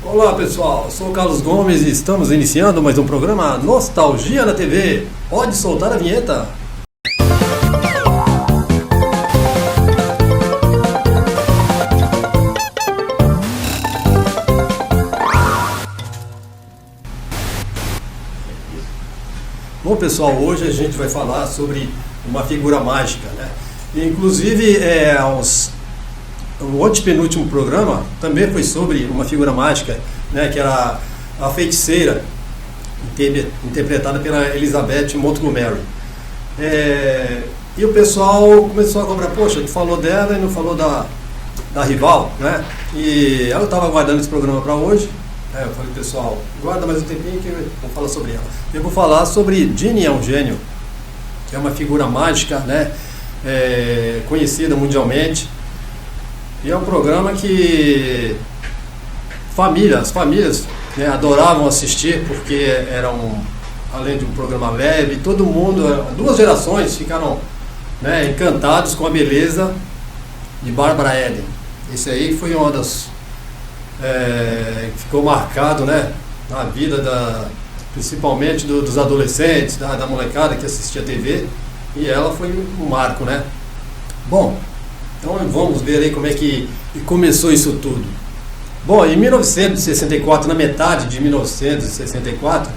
Olá pessoal, eu sou o Carlos Gomes e estamos iniciando mais um programa Nostalgia na TV. Pode soltar a vinheta. Bom pessoal, hoje a gente vai falar sobre uma figura mágica, né? Inclusive, o antepenúltimo programa também foi sobre uma figura mágica, né, que era a feiticeira, interpretada pela Elizabeth Montgomery. E o pessoal começou a cobrar, poxa, tu falou dela e não falou da rival, né? E ela estava aguardando esse programa para hoje. Eu falei, pessoal, guarda mais um tempinho que eu vou falar sobre ela. Eu vou falar sobre Ginny é um Gênio, que é uma figura mágica, né, conhecida mundialmente. E é um programa que as famílias, né, adoravam assistir, porque além de um programa leve, todo mundo, duas gerações ficaram, né, encantados com a beleza de Barbara Eden. Esse aí foi uma das que ficou marcado, né, na vida principalmente dos adolescentes, da molecada que assistia TV, e ela foi um marco, né? Bom, então vamos ver aí como é que começou isso tudo. Bom, em 1964, na metade de 1964,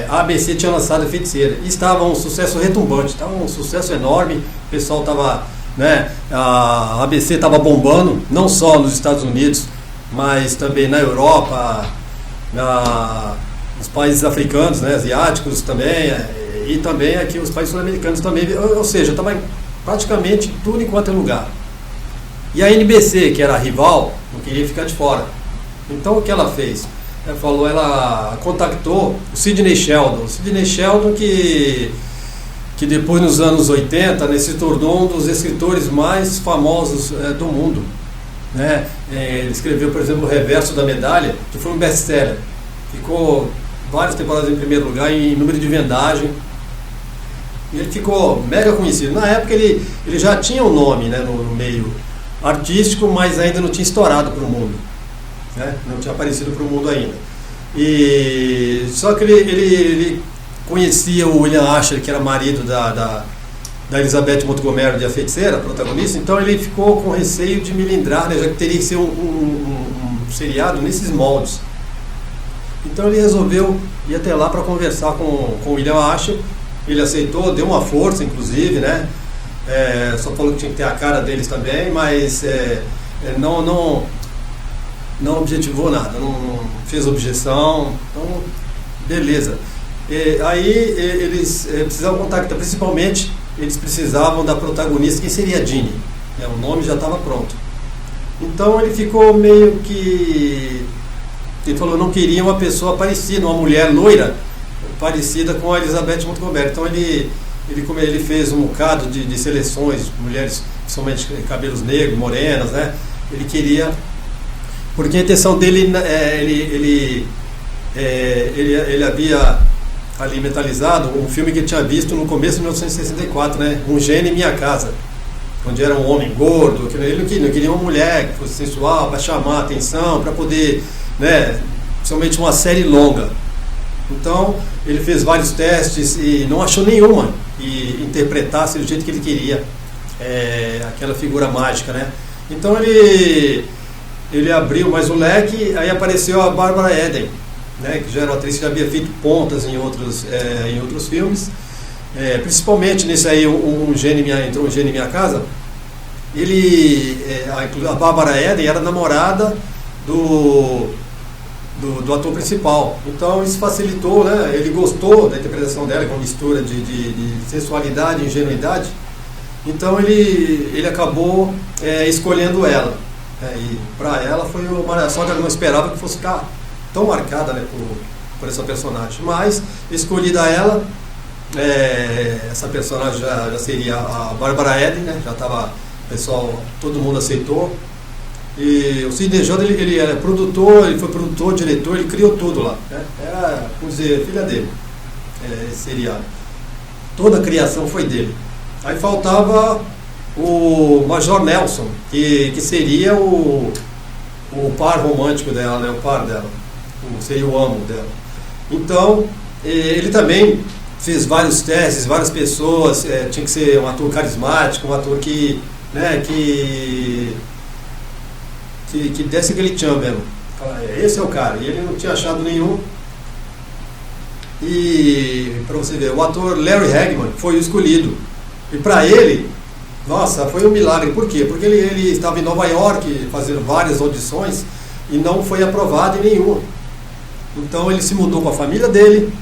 a ABC tinha lançado a Feiticeira. E estava um sucesso retumbante, estava um sucesso enorme. O pessoal estava, né, a ABC estava bombando, não só nos Estados Unidos, mas também na Europa, nos países africanos, né, asiáticos também, e também aqui os países sul-americanos também. Ou seja, estava praticamente tudo enquanto é lugar. E a NBC, que era a rival, não queria ficar de fora. Então o que ela fez? Ela contactou o Sidney Sheldon. O Sidney Sheldon que depois, nos anos 80, né, se tornou um dos escritores mais famosos do mundo, né? Ele escreveu, por exemplo, O Reverso da Medalha, que foi um best-seller. Ficou várias temporadas em primeiro lugar em número de vendagem. E ele ficou mega conhecido. Na época ele já tinha um nome, né, no meio artístico, mas ainda não tinha estourado para o mundo, né? Não tinha aparecido para o mundo ainda. Só que ele conhecia o William Asher, que era marido da Elizabeth Montgomery, de A Feiticeira, protagonista. Então ele ficou com receio de melindrar, né, já que teria que ser um seriado nesses moldes. Então ele resolveu ir até lá para conversar com o William Asher. Ele aceitou, deu uma força, inclusive, né? Só falou que tinha que ter a cara deles também, mas não objetivou nada, não fez objeção. Então, beleza. Aí eles precisavam contactar, principalmente, eles precisavam da protagonista, que seria a Ginny. O nome já estava pronto. Então ele ficou meio que... Ele falou, não queria uma pessoa parecida, uma mulher loira, parecida com a Elizabeth Montgomery. Então ele fez um bocado de seleções, mulheres principalmente cabelos negros, morenas, né? Ele queria, porque a intenção dele, ele havia ali mentalizado um filme que ele tinha visto no começo de 1964, né? Um Gênio em Minha Casa, onde era um homem gordo. Ele não queria uma mulher que fosse sensual, para chamar a atenção, para poder, né, principalmente uma série longa. Então ele fez vários testes e não achou nenhuma que interpretasse do jeito que ele queria, aquela figura mágica, né? Então ele abriu mais o leque. Aí apareceu a Barbara Eden, né, que já era uma atriz que já havia feito pontas em outros filmes, principalmente nesse aí, entrou um Gênio em Minha Casa. A Barbara Eden era namorada do ator principal. Então isso facilitou, né? Ele gostou da interpretação dela, com mistura de sensualidade e ingenuidade. Então ele acabou escolhendo ela. E para ela foi uma... Só que ela não esperava que fosse ficar tão marcada, né, por essa personagem. Mas escolhida ela, essa personagem já seria a Barbara Eden, né? Já estava, pessoal, todo mundo aceitou. E o Sidney Sheldon, ele era produtor, ele foi produtor, diretor, ele criou tudo lá, né? Era, vamos dizer, filha dele, seriado. Toda a criação foi dele. Aí faltava o Major Nelson, que seria o o par romântico dela, né, o par dela, seria o amo dela. Então, ele também fez vários testes, várias pessoas, tinha que ser um ator carismático, um ator que desse aquele tchan mesmo. Esse é o cara, e ele não tinha achado nenhum. E, para você ver, o ator Larry Hagman foi o escolhido. E para ele, nossa, foi um milagre. Por quê? Porque ele estava em Nova York fazendo várias audições e não foi aprovado em nenhuma. Então ele se mudou com a família dele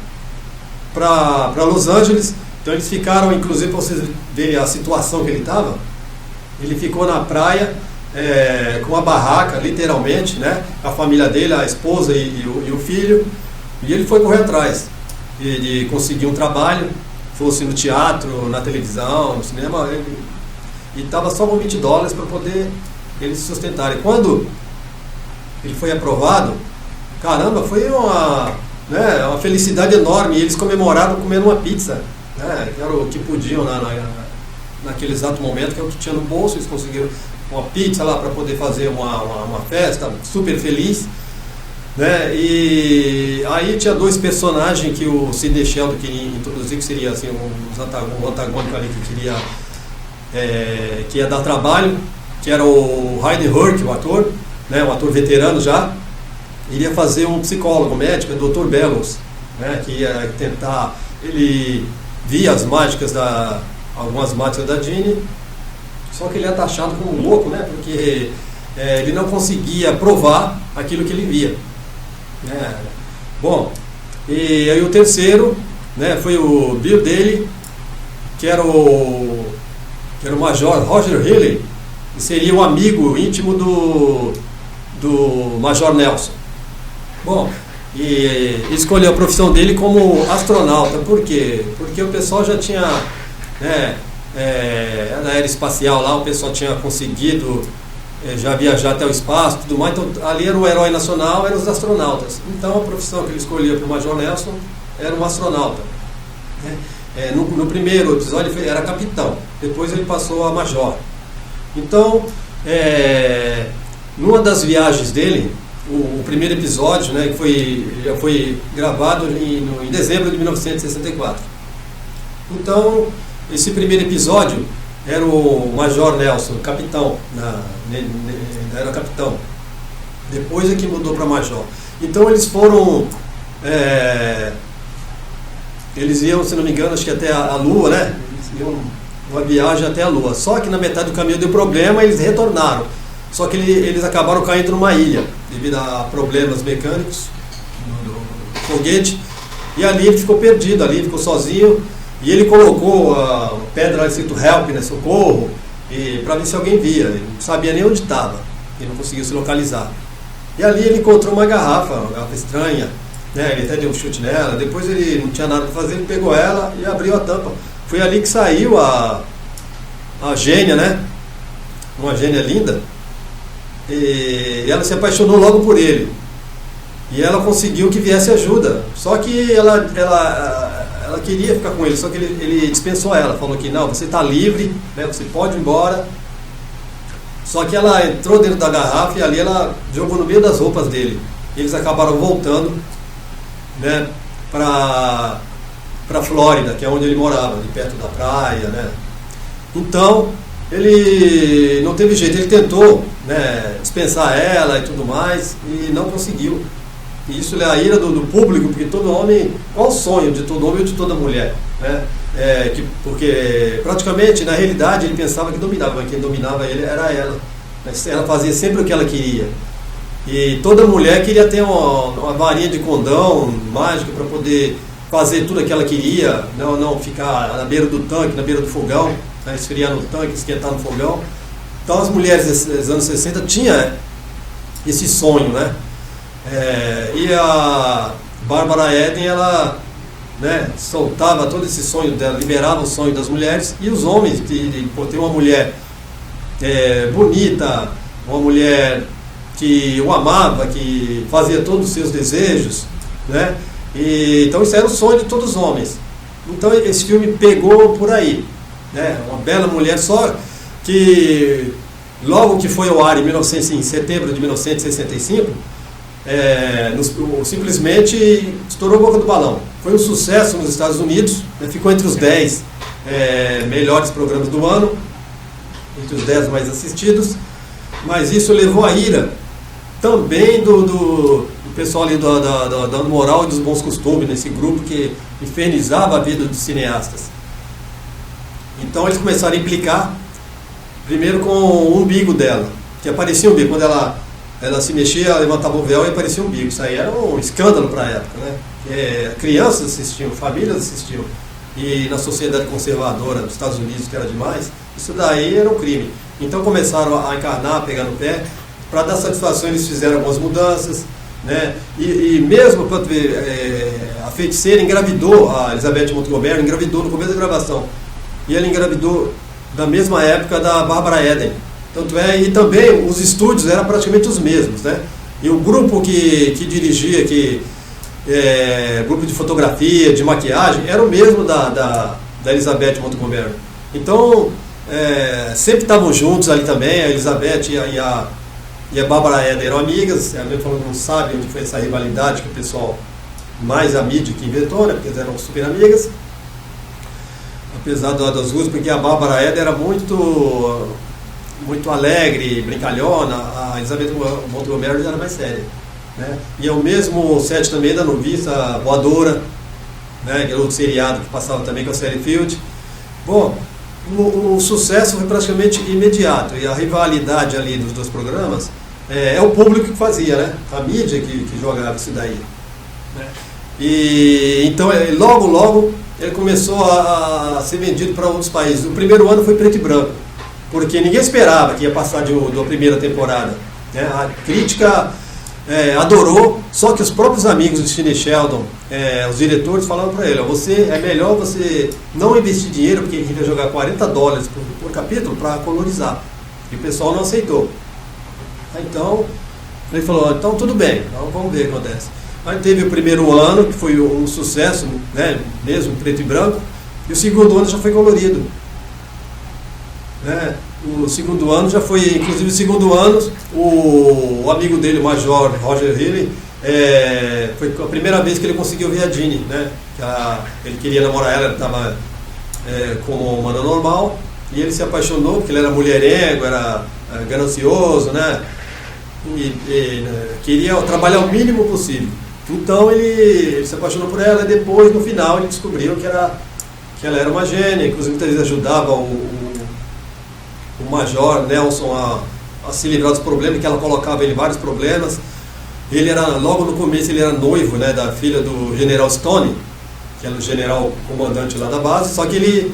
para Los Angeles. Então eles ficaram, inclusive para vocês verem a situação que ele estava, ele ficou na praia com uma barraca, literalmente, né? A família dele, a esposa e o filho. E ele foi correr atrás de conseguir um trabalho, fosse no teatro, na televisão, no cinema, e estava só com $20 para poder eles se sustentarem. Quando ele foi aprovado, caramba, foi uma felicidade enorme, e eles comemoraram comendo uma pizza, né, que era o que podiam naquele exato momento, que é o que tinha no bolso. Eles conseguiram uma pizza lá para poder fazer uma festa, super feliz. Né? E aí tinha dois personagens que o Sidney Sheldon queria introduzir, que seria assim, um antagônico ali que ia dar trabalho, que era o Heidi Hurk, o ator, né? Um ator veterano já. Iria fazer um psicólogo, médico, o Dr. Bellows, né? Que ia tentar, ele via algumas mágicas da Ginny, só que ele é taxado como louco, né? Porque ele não conseguia provar aquilo que ele via. Bom, e aí o terceiro, né, foi o Bill Daly, que era o Major Roger Healey, que seria um amigo íntimo do Major Nelson. Bom, e escolheu a profissão dele como astronauta. Por quê? Porque o pessoal já tinha, na era espacial lá, o pessoal tinha conseguido já viajar até o espaço e tudo mais, então ali era o herói nacional, eram os astronautas. Então a profissão que ele escolheu para o Major Nelson era um astronauta. No primeiro episódio ele era capitão, depois ele passou a major. Então, numa das viagens dele, o primeiro episódio, né, que foi gravado em dezembro de 1964. Então, esse primeiro episódio era o Major Nelson, capitão, era capitão. Depois é que mudou para major. Então eles foram, eles iam, se não me engano, acho que até a Lua, né? Eles iam uma viagem até a Lua. Só que na metade do caminho deu problema e eles retornaram. Só que eles acabaram caindo numa ilha, devido a problemas mecânicos do foguete. E ali ele ficou perdido, ali ficou sozinho. E ele colocou a pedra escrito help, né, socorro, para ver se alguém via. Ele não sabia nem onde estava, ele não conseguiu se localizar. E ali ele encontrou uma garrafa estranha, né, ele até deu um chute nela. Depois ele não tinha nada para fazer, ele pegou ela e abriu a tampa. Foi ali que saiu a gênia, né, uma gênia linda, e ela se apaixonou logo por ele. E ela conseguiu que viesse ajuda, só que ela queria ficar com ele, só que ele dispensou ela, falou que não, você está livre, né, você pode ir embora. Só que ela entrou dentro da garrafa e ali ela jogou no meio das roupas dele. E eles acabaram voltando, né, para Flórida, que é onde ele morava, ali perto da praia, né. Então ele não teve jeito, ele tentou, né, dispensar ela e tudo mais, e não conseguiu. E isso é a ira do público, porque todo homem, qual o sonho de todo homem ou de toda mulher, né? Porque praticamente, na realidade, ele pensava que dominava, mas quem dominava ele era ela. Ela fazia sempre o que ela queria. E toda mulher queria ter uma varinha de condão mágica para poder fazer tudo o que ela queria, não ficar na beira do tanque, na beira do fogão, né? Esfriar no tanque, esquentar no fogão. Então as mulheres dos anos 60 tinham esse sonho, né? E a Bárbara Eden, ela, né, soltava todo esse sonho dela, liberava o sonho das mulheres, e os homens, por ter uma mulher bonita, uma mulher que o amava, que fazia todos os seus desejos, né? Então isso era o sonho de todos os homens. Então esse filme pegou por aí, né? Uma bela mulher, só que logo que foi ao ar em setembro de 1965, simplesmente estourou a boca do balão. Foi um sucesso nos Estados Unidos, né, ficou entre os 10 melhores programas do ano, entre os 10 mais assistidos, mas isso levou à ira também do pessoal ali da moral e dos bons costumes, nesse grupo que infernizava a vida dos cineastas. Então eles começaram a implicar, primeiro com o umbigo dela, que aparecia um umbigo, quando ela se mexia, levantava o véu e aparecia um umbigo. Isso aí era um escândalo para a época, né? Crianças assistiam, famílias assistiam, e na sociedade conservadora dos Estados Unidos, que era demais, isso daí era um crime. Então começaram a encarnar, pegar no pé. Para dar satisfação, eles fizeram algumas mudanças, né? E mesmo a feiticeira engravidou, a Elizabeth Montgomery engravidou no começo da gravação, e ela engravidou da mesma época da Barbara Eden. Tanto e também os estúdios eram praticamente os mesmos, né? E o grupo que dirigia, grupo de fotografia, de maquiagem, era o mesmo da Elizabeth Montgomery. Então, sempre estavam juntos ali também, a Elizabeth e a Barbara Eden eram amigas. A gente falou, não sabe onde foi essa rivalidade que o pessoal, mais a mídia que inventou, né? Porque elas eram super amigas. Apesar das duas, porque a Barbara Eden era muito alegre, brincalhona, a Elizabeth Montgomery era mais séria, né? E é o mesmo set também da Noviça Voadora, né? Que era outro seriado que passava também com a Sally Field. Bom, o sucesso foi praticamente imediato, e a rivalidade ali dos dois programas é o público que fazia, né? A mídia que jogava isso daí, né? E então logo ele começou a ser vendido para outros países. O primeiro ano foi preto e branco, porque ninguém esperava que ia passar da primeira temporada, né? A crítica adorou, só que os próprios amigos de Sidney Sheldon, os diretores, falaram para ele: é melhor você não investir dinheiro, porque ele ia jogar $40 por capítulo para colorizar. E o pessoal não aceitou. Então ele falou: então tudo bem, então vamos ver o que acontece. Aí teve o primeiro ano, que foi um sucesso, né, mesmo preto e branco, e o segundo ano já foi colorido, né? O segundo ano já foi, inclusive o segundo ano, o amigo dele, o Major Roger Healy, foi a primeira vez que ele conseguiu ver a Ginny, né? Ele queria namorar ela estava como humano normal, e ele se apaixonou, porque ele era mulherengo, era ganancioso, né? E queria trabalhar o mínimo possível. Então ele se apaixonou por ela, e depois, no final, ele descobriu que ela era uma gênia. Inclusive muitas vezes ajudava o Major Nelson a se livrar dos problemas, que ela colocava ele em vários problemas. Ele era, logo no começo, ele era noivo, né, da filha do General Stone, que era o general comandante lá da base, só que ele,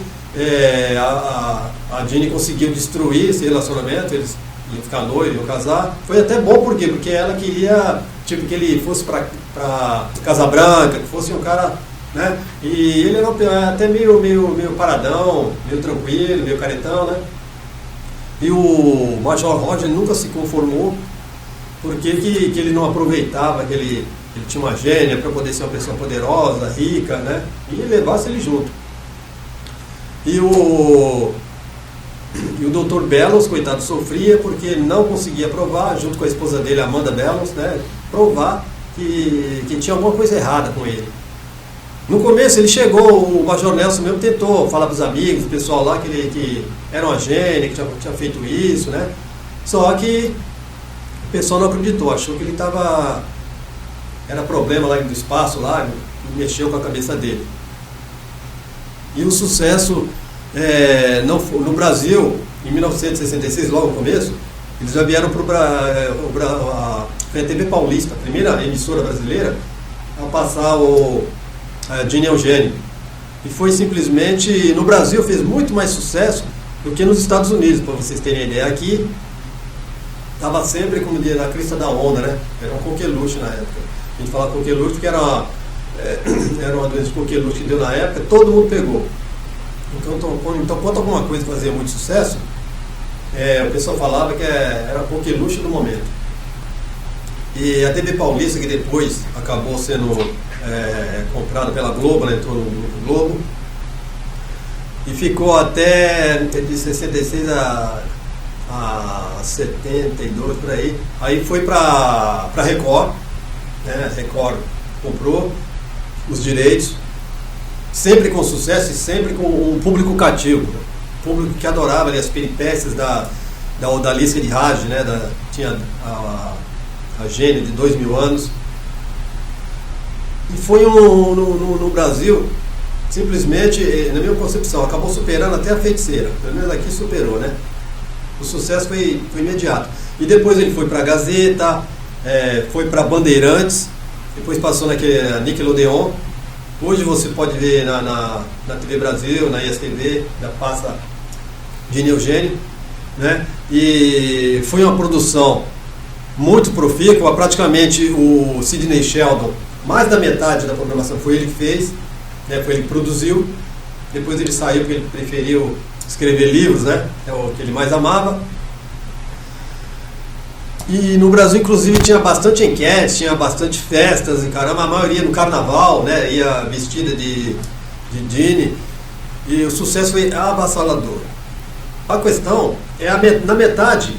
a Ginny conseguiu destruir esse relacionamento, eles iam ficar noivos, iam casar. Foi até bom, por quê? Porque ela queria, que ele fosse para Casa Branca, que fosse um cara, né? E ele era até meio paradão, meio tranquilo, meio caretão, né? E o Major Roger nunca se conformou, porque que ele não aproveitava que ele tinha uma gênia para poder ser uma pessoa poderosa, rica, né? E levasse ele junto. E o Dr. Bellows, coitado, sofria porque ele não conseguia provar, junto com a esposa dele, Amanda Bellows, né? Provar que tinha alguma coisa errada com ele. No começo ele chegou, o Major Nelson mesmo tentou falar para os amigos, o pessoal lá, que era uma gênia, que tinha feito isso, né? Só que o pessoal não acreditou, achou que ele era problema lá do espaço, lá, e mexeu com a cabeça dele. E o sucesso no Brasil, em 1966, logo no começo, eles já vieram para a TV Paulista, a primeira emissora brasileira a passar a Ginny Eugênio. E foi simplesmente, no Brasil fez muito mais sucesso do que nos Estados Unidos, para vocês terem ideia. Aqui estava sempre, como diz, na crista da onda, né? Era um coqueluche na época. A gente fala coqueluche porque era uma doença de coqueluche que deu na época, todo mundo pegou. Então quando alguma coisa fazia muito sucesso, o pessoal falava que era a coqueluche do momento. E a TV Paulista, que depois acabou sendo comprada pela Globo, né, entrou no Globo, e ficou até de 66 a a 72 por aí. Aí foi para Record, né? Record comprou os direitos, sempre com sucesso e sempre com um público cativo, público que adorava ali as peripécias da odalisca de Raj, né? Tinha a gênia de 2000 anos. E foi no Brasil, simplesmente, na minha concepção, acabou superando até a Feiticeira. Pelo menos aqui superou, né? O sucesso foi imediato. E depois ele foi para a Gazeta, foi para Bandeirantes, depois passou naquele Nickelodeon. Hoje você pode ver na TV Brasil, na ISTV, da passa de Eugênio, né? E foi uma produção muito profícua. Praticamente o Sidney Sheldon, mais da metade da programação foi ele que fez, né? Foi ele que produziu. Depois ele saiu porque ele preferiu escrever livros, né? É o que ele mais amava. E no Brasil, inclusive, tinha bastante enquete, tinha bastante festas, e caramba, a maioria no carnaval, né? Ia vestida de Dini. E o sucesso foi avassalador. A questão é na metade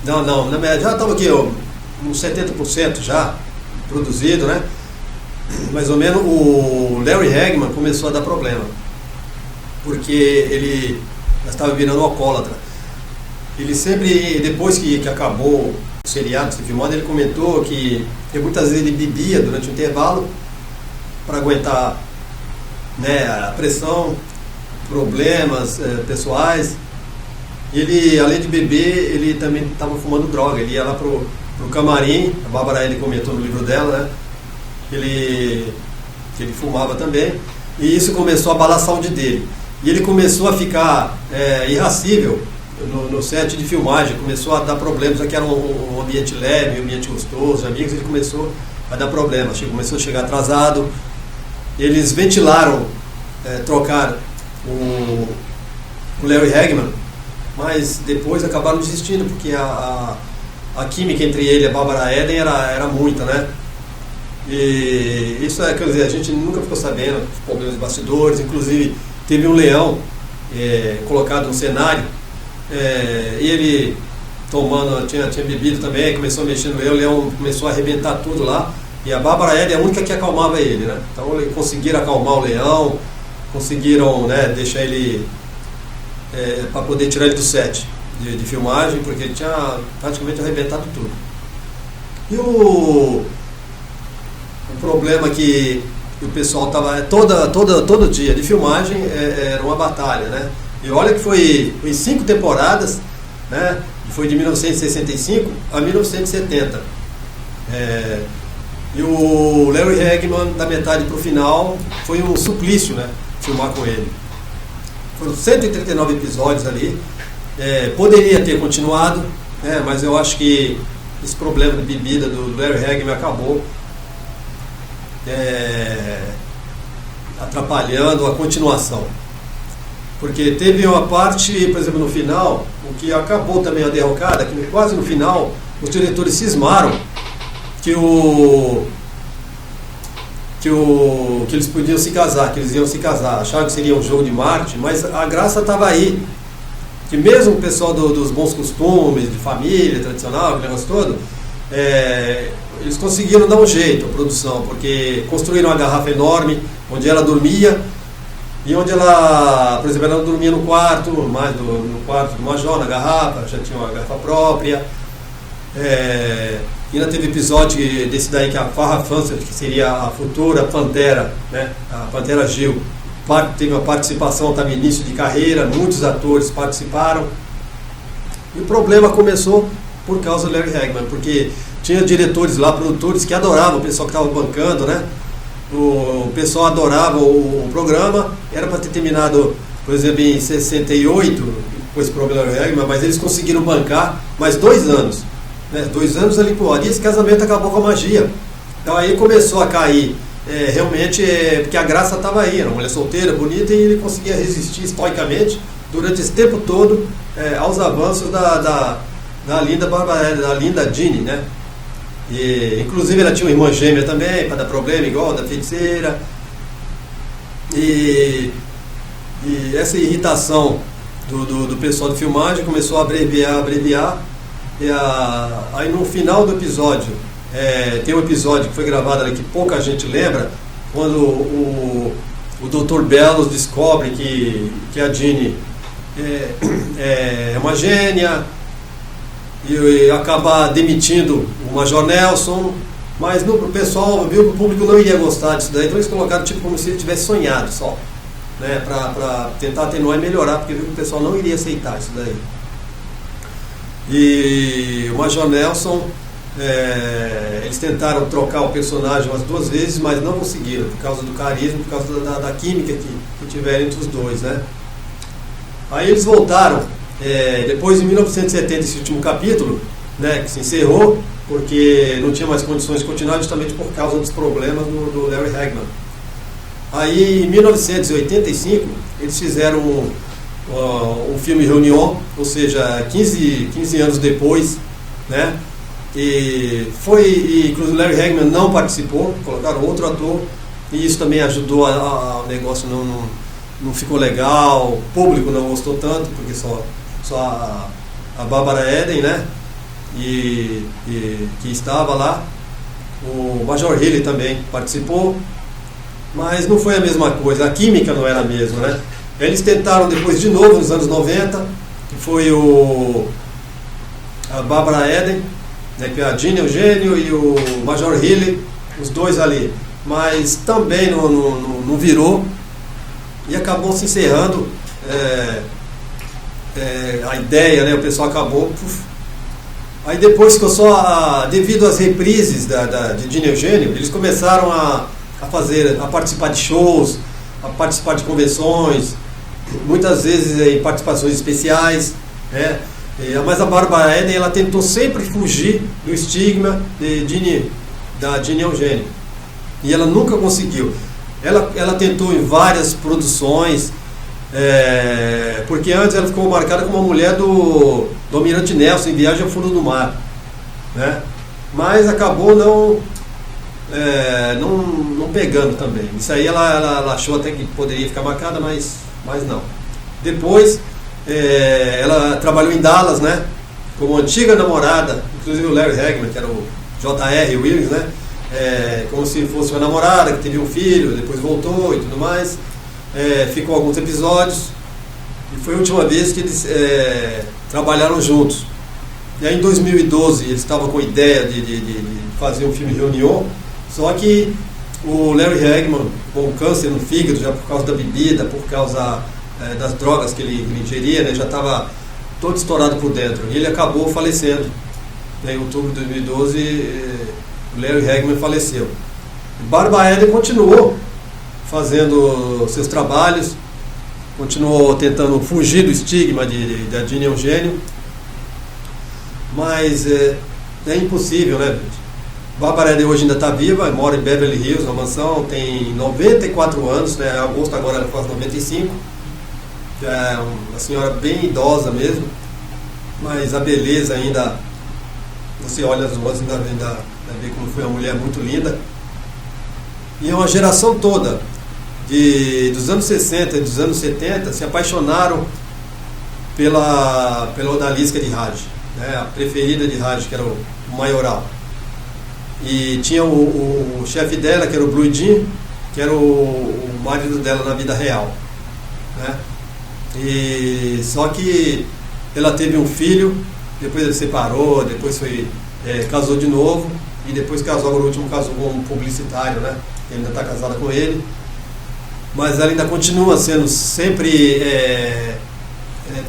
já estava aqui uns 70% já produzido, né? Mais ou menos o Larry Hagman começou a dar problema, porque ele já estava virando alcoólatra. Ele sempre, depois que acabou o seriado, se filmando, ele comentou que muitas vezes ele bebia durante o intervalo para aguentar, né, a pressão, problemas pessoais. E ele, além de beber, ele também estava fumando droga. Ele ia lá pro camarim, a Bárbara Ellen comentou no livro dela, né, que ele fumava também. E isso começou a abalar a saúde dele. E ele começou a ficar irascível no set de filmagem, começou a dar problemas. Aqui era um ambiente leve, um ambiente gostoso, amigos, ele começou a dar problemas, começou a chegar atrasado. Eles ventilaram, trocar o Larry Hagman, mas depois acabaram desistindo, porque a química entre ele e a Bárbara Ellen era muita, né? E isso quer dizer, a gente nunca ficou sabendo dos problemas de bastidores. Inclusive teve um leão colocado no cenário, e ele tomando, tinha bebido também, começou a mexer no leão, o leão começou a arrebentar tudo lá, e a Bárbara Ellen é a única que acalmava ele, né? Então conseguiram acalmar o leão, conseguiram, né, deixar ele para poder tirar ele do set de filmagem, porque ele tinha praticamente arrebentado tudo. E o problema que o pessoal estava todo dia de filmagem, era uma batalha, né? E olha que foi 5 temporadas, né? Foi de 1965 a 1970. E o Larry Hagman, da metade para o final, foi um suplício, né, filmar com ele. Foram 139 episódios ali. Poderia ter continuado, né, mas eu acho que esse problema de bebida do Larry Hagman acabou atrapalhando a continuação. Porque teve uma parte, por exemplo, no final, o que acabou também a derrocada, que quase no final os diretores cismaram que eles podiam se casar, que eles iam se casar, acharam que seria um jogo de Marte, mas a graça estava aí, que mesmo o pessoal dos bons costumes, de família, tradicional, aquele negócio todo, eles conseguiram dar um jeito, a produção, porque construíram uma garrafa enorme, onde ela dormia, e onde ela, por exemplo, ela não dormia no quarto, mais no quarto do Major, na garrafa, já tinha uma garrafa própria. E ainda teve episódio desse daí que a Farrah Fawcett, que seria a futura Pantera, né, a Pantera Gil, teve uma participação, estava início de carreira, muitos atores participaram. E o problema começou por causa do Larry Hagman, porque tinha diretores lá, produtores que adoravam o pessoal que estava bancando, né? O pessoal adorava o programa, era para ter terminado, por exemplo, em 68, com esse problema do Larry Hagman, mas eles conseguiram bancar mais 2 anos. Né, 2 anos ali pro ar, e esse casamento acabou com a magia. Então aí começou a cair, realmente, porque a graça estava aí, era uma mulher solteira, bonita, e ele conseguia resistir estoicamente durante esse tempo todo aos avanços da linda Bárbara, da linda Dini, né? E, inclusive ela tinha uma irmã gêmea também, para dar problema, igual da Feiticeira. E essa irritação do pessoal de filmagem, começou a abreviar. Aí no final do episódio, tem um episódio que foi gravado ali que pouca gente lembra, quando o Dr. Bellows descobre que a Jeannie é uma gênia e acaba demitindo o Major Nelson, mas o pessoal viu que o público não iria gostar disso daí, então eles colocaram tipo como se ele tivesse sonhado só, né, para tentar atenuar e melhorar, porque viu que o pessoal não iria aceitar isso daí. E o Major Nelson, eles tentaram trocar o personagem umas 2 vezes, mas não conseguiram, por causa do carisma, por causa da química que tiveram entre os dois, né? Aí eles voltaram, depois de 1970, esse último capítulo, né, que se encerrou, porque não tinha mais condições de continuar, justamente por causa dos problemas do Larry Hagman. Aí, em 1985, eles fizeram um filme Reunion, ou seja, 15 anos depois, né? Inclusive o Larry Hagman não participou, colocaram outro ator, e isso também ajudou o negócio não ficou legal, o público não gostou tanto, porque só a Barbara Eden, né? Que estava lá. O Major Hill também participou, mas não foi a mesma coisa, a química não era a mesma, né? Eles tentaram depois de novo, nos anos 90, que foi a Barbara Eden, né, que é a Jeannie Eugênio e o Major Hill, os dois ali, mas também não virou e acabou se encerrando a ideia, né? O pessoal acabou. Aí depois ficou só devido às reprises de Jeannie Eugênio, eles começaram a participar de shows, a participar de convenções, muitas vezes em participações especiais, né? Mas a Barbara Eden, ela tentou sempre fugir do estigma da Jeannie Eugênio, e ela nunca conseguiu. Ela tentou em várias produções, porque antes ela ficou marcada como uma mulher do Almirante Nelson em Viagem ao Fundo do Mar, né? Mas acabou não pegando também. Isso aí ela achou até que poderia ficar marcada, mas não. Depois ela trabalhou em Dallas, né, como antiga namorada, inclusive o Larry Hagman, que era o J.R. Williams, né, como se fosse uma namorada que teve um filho, depois voltou e tudo mais. Ficou alguns episódios e foi a última vez que eles trabalharam juntos. E aí em 2012 eles estavam com a ideia de fazer um filme Reunion, só que o Larry Hagman, com câncer no fígado, já por causa da bebida, por causa das drogas que ele ingeria, né, já estava todo estourado por dentro, e ele acabou falecendo. Em outubro de 2012 o Larry Hagman faleceu. Barbara Eden continuou fazendo seus trabalhos, continuou tentando fugir do estigma da Jeannie Eugênio, mas é impossível, né, gente? Barbara Eden hoje ainda está viva, mora em Beverly Hills, uma mansão, tem 94 anos, né, em agosto agora ela faz 95, é uma senhora bem idosa mesmo, mas a beleza ainda, você olha as vozes ainda vê como foi uma mulher muito linda. E uma geração toda dos anos 60 e dos anos 70 se apaixonaram pela odalisca de Raj, né, a preferida de Raj, que era o Maioral. E tinha o chefe dela, que era o Blue Jean, que era o marido dela na vida real, né? E só que ela teve um filho, depois ele separou, depois casou de novo, e depois casou, agora o último casou com um publicitário, né? Ele ainda está casada com ele, mas ela ainda continua sendo sempre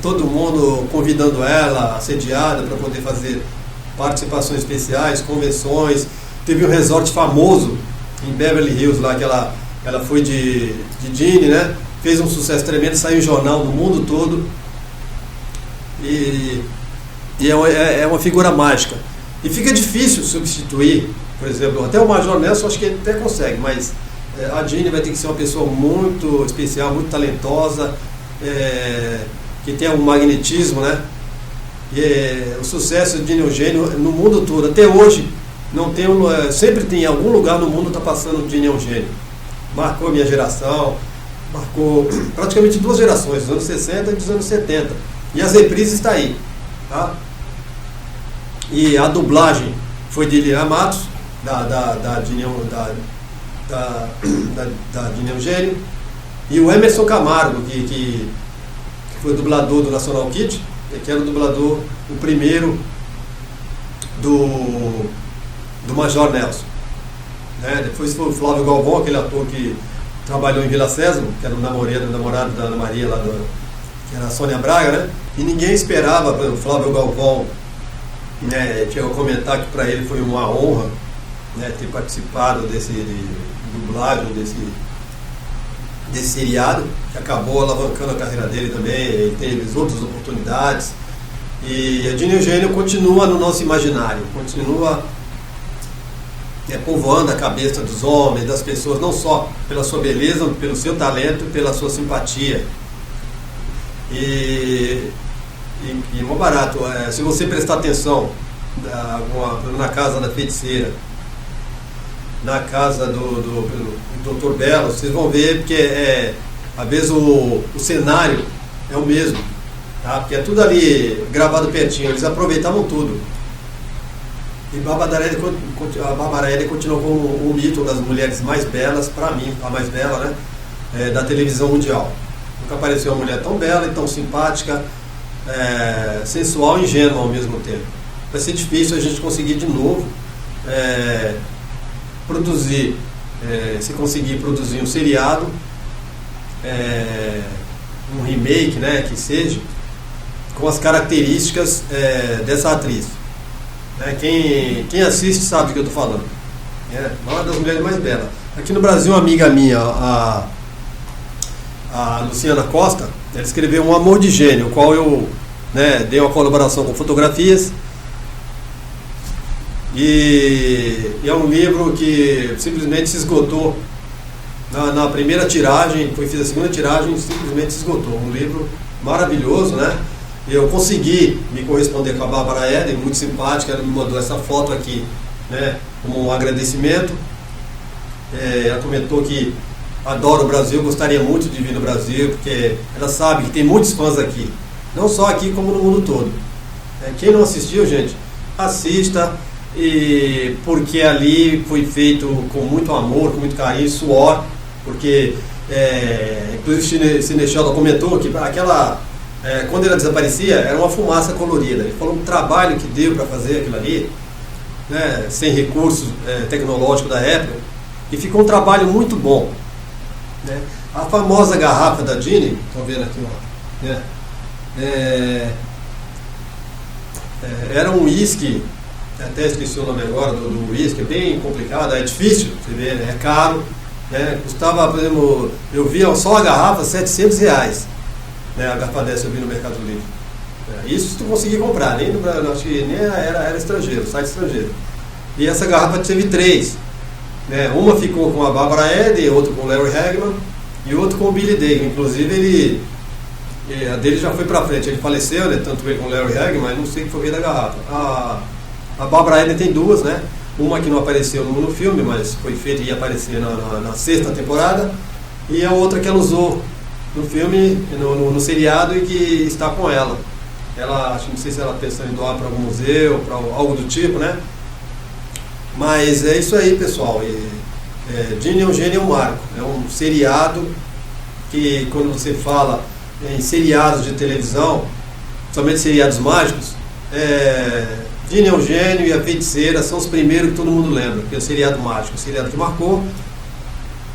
todo mundo convidando ela, assediada, para poder fazer participações especiais, convenções. Teve um resort famoso em Beverly Hills lá, que ela foi de Jeannie, né? Fez um sucesso tremendo, saiu em jornal no mundo todo, e é uma figura mágica. E fica difícil substituir, por exemplo, até o Major Nelson acho que ele até consegue, mas a Jeannie vai ter que ser uma pessoa muito especial, muito talentosa, que tenha um magnetismo, né? E o sucesso de Jeannie Eugênio no mundo todo, até hoje, não tem sempre tem em algum lugar no mundo está passando Jeannie Eugênio. Marcou a minha geração, marcou praticamente 2 gerações, dos anos 60 e dos anos 70. E as reprises está aí. Tá? E a dublagem foi de Lilian Matos, da Dini Eugênio, e o Emerson Camargo, que foi dublador do National Kid, que era o dublador, o primeiro do Major Nelson. Né? Depois foi o Flávio Galvão, aquele ator que trabalhou em Vila Sésamo, que era o namorado da Ana Maria, que era a Sônia Braga, né? E ninguém esperava, o Flávio Galvão, né, chegou a comentar que para ele foi uma honra, né, ter participado desse dublagem, desse seriado, que acabou alavancando a carreira dele também, ele teve outras oportunidades. E a Dini Eugênio continua no nosso imaginário, continua povoando a cabeça dos homens, das pessoas, não só pela sua beleza, pelo seu talento, pela sua simpatia. E é muito barato. Se você prestar atenção na casa da feiticeira, na casa do Dr. Belo, vocês vão ver, porque às vezes o cenário é o mesmo, tá? Porque é tudo ali gravado pertinho, eles aproveitavam tudo. E a Bárbara Hélia continuou como o mito das mulheres mais belas, para mim, a mais bela, né, da televisão mundial. Nunca apareceu uma mulher tão bela e tão simpática, sensual e ingênua ao mesmo tempo. Vai ser difícil a gente conseguir de novo se conseguir produzir um seriado, um remake, né, que seja, com as características dessa atriz. Quem assiste sabe do que eu estou falando. Uma das mulheres mais belas. Aqui no Brasil, uma amiga minha, a Luciana Costa, ela escreveu Um Amor de Gênio, o qual eu dei uma colaboração com fotografias. E é um livro que simplesmente se esgotou na primeira tiragem, fiz a segunda tiragem, simplesmente se esgotou. Um livro maravilhoso, né? Eu consegui me corresponder com a Bárbara Hélia, muito simpática, ela me mandou essa foto aqui, né, como um agradecimento. Ela comentou que adora o Brasil, gostaria muito de vir no Brasil, porque ela sabe que tem muitos fãs aqui, não só aqui como no mundo todo. Quem não assistiu, gente, assista, porque ali foi feito com muito amor, com muito carinho, suor, porque inclusive o Cinechelda comentou que quando ela desaparecia, era uma fumaça colorida. Ele falou um trabalho que deu para fazer aquilo ali, né, sem recursos tecnológicos da época, e ficou um trabalho muito bom. Né? A famosa garrafa da Dini, estão vendo aqui, ó, né, era um uísque, até esqueci o nome agora do uísque, é bem complicado, é difícil, você vê, né, é caro, né, custava, por exemplo, eu via só a garrafa R$700. A garrafa dessa eu vi no Mercado Livre. Isso se tu conseguir comprar, nem no Brasil, acho que nem era estrangeiro, site estrangeiro. E essa garrafa teve 3. Né? Uma ficou com a Bárbara Hélia, outra com o Larry Hagman e outra com o Billy Day. Inclusive a dele já foi pra frente, ele faleceu, né? Tanto ele como o Larry Hagman, mas não sei o que foi ver da garrafa. A Bárbara Hélia tem 2, né? Uma que não apareceu no filme, mas foi feita e ia aparecer na 6ª temporada, e a outra que ela usou no filme, no seriado, e que está com ela. Ela, não sei se ela pensa em doar para algum museu, para algo do tipo, né? Mas é isso aí, pessoal. Dini Eugênio é um marco. É um seriado que, quando você fala em seriados de televisão, somente seriados mágicos, Dini Eugênio e a Feiticeira são os primeiros que todo mundo lembra, que é o seriado mágico, o seriado que marcou,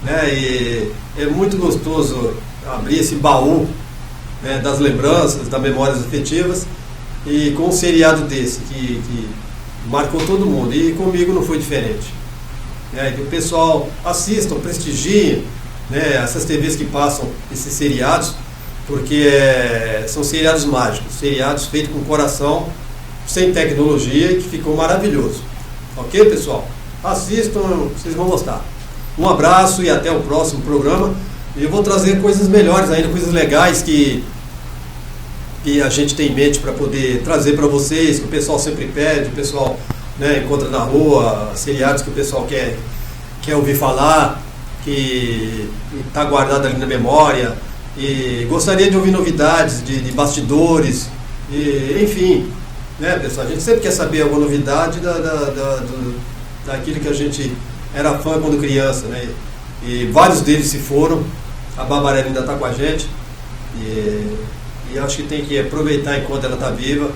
né? E é muito gostoso abrir esse baú, né, das lembranças, das memórias afetivas, e com um seriado desse que marcou todo mundo, e comigo não foi diferente. Que o pessoal assistam, prestigiem, né, essas TVs que passam esses seriados, porque são seriados mágicos, seriados feitos com coração, sem tecnologia, e que ficou maravilhoso. Ok, pessoal? Assistam, vocês vão gostar. Um abraço e até o próximo programa. E eu vou trazer coisas melhores ainda, coisas legais que a gente tem em mente para poder trazer para vocês, que o pessoal sempre pede, o pessoal, né, encontra na rua, seriados que o pessoal quer ouvir falar, que está guardado ali na memória, e gostaria de ouvir novidades de bastidores, enfim, né, pessoal? A gente sempre quer saber alguma novidade daquilo que a gente era fã quando criança, né? E vários deles se foram, a Babarella ainda está com a gente, e acho que tem que aproveitar enquanto ela está viva,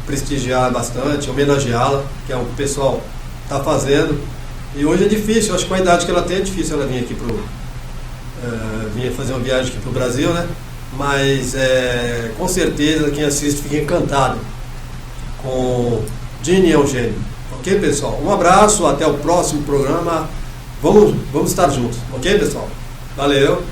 prestigiar bastante, homenageá-la, que é o que o pessoal está fazendo. E hoje é difícil, acho que com a idade que ela tem é difícil ela vir aqui vir fazer uma viagem aqui para o Brasil, né? Mas com certeza quem assiste fica encantado com Gene e Eugênio. Ok, pessoal? Um abraço, até o próximo programa. Vamos estar juntos, ok, pessoal? Valeu!